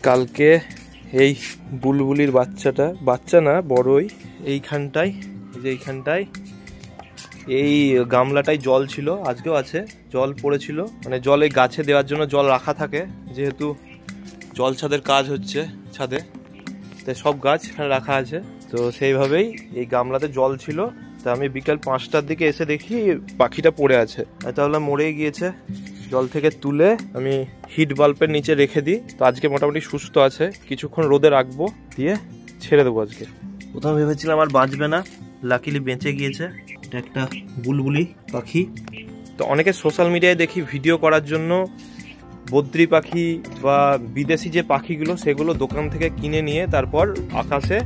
কালকে এই বুলবুলির বাচ্চা না বড়ই এইখানটায় এই গামলাটায় জল ছিল, আজকেও আছে, জল পড়েছিল। মানে জলে গাছে দেওয়ার জন্য জল রাখা থাকে, যেহেতু জল ছাদের কাজ হচ্ছে ছাদে, তাই সব গাছ রাখা আছে। তো সেইভাবেই এই গামলাতে জল ছিল। তা আমি বিকাল 5টার দিকে এসে দেখি পাখিটা পড়ে আছে, তাহলে মরেই গিয়েছে। জল থেকে তুলে আমি হিট বাল্বের নিচে রেখে দিই। তো আজকে মোটামুটি সুস্থ আছে, কিছুক্ষণ রোদে রাখবো, দিয়ে ছেড়ে দেবো। আজকে প্রথমে ভেবেছিলাম আর বাঁচবে না, লাকিলি বেঁচে গিয়েছে। এটা একটা বুলবুলি পাখি। তো অনেকে সোশ্যাল মিডিয়ায় দেখি ভিডিও করার জন্য বদ্রি পাখি বা বিদেশি যে পাখিগুলো সেগুলো দোকান থেকে কিনে নিয়ে তারপর আকাশে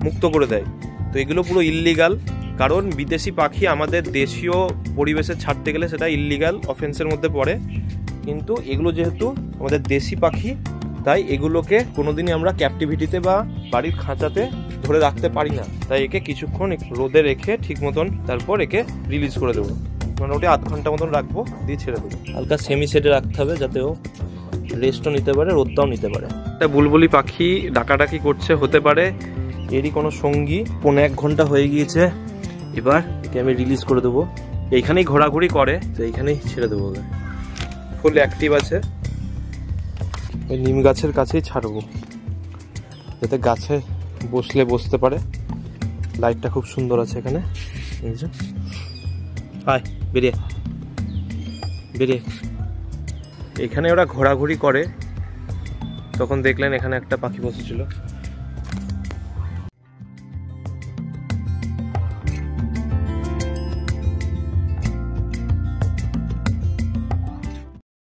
মুক্ত করে দেয়। তো এগুলো পুরো ইল্লিগাল, কারণ বিদেশি পাখি আমাদের দেশীয় পরিবেশে ছাড়তে গেলে সেটা ইল্লিগাল অফেন্সের মধ্যে পড়ে। কিন্তু এগুলো যেহেতু আমাদের দেশি পাখি, তাই এগুলোকে কোনোদিনই আমরা ক্যাপটিভিটিতে বা বাড়ির খাঁচাতে ধরে রাখতে পারি না। তাই একে কিছুক্ষণ রোদে রেখে ঠিক মতন তারপর একে রিলিজ করে দেবো। মোটামুটি আধ ঘন্টা মতন রাখবো, দিয়ে ছেড়ে দেবো। হালকা সেমি সেটে রাখতে হবে যাতে ও রেস্টও নিতে পারে, রোদটাও নিতে পারে। একটা বুলবুলি পাখি ডাকাডাকি করছে, হতে পারে এরই কোনো সঙ্গী। 1.5 ঘন্টা হয়ে গিয়েছে, এবার একে আমি রিলিজ করে দেবো। এইখানেই ঘোরাঘুরি করে, তো এইখানেই ছেড়ে দেবো। ফুল অ্যাক্টিভ আছে, ওই নিম গাছের কাছেই ছাড়বো, যাতে গাছে বসলে বসতে পারে। লাইটটা খুব সুন্দর আছে এখানে। আয় বেরিয়ে এখানে ওরা ঘোরাঘুরি করে। তখন দেখলেন এখানে একটা পাখি বসেছিল।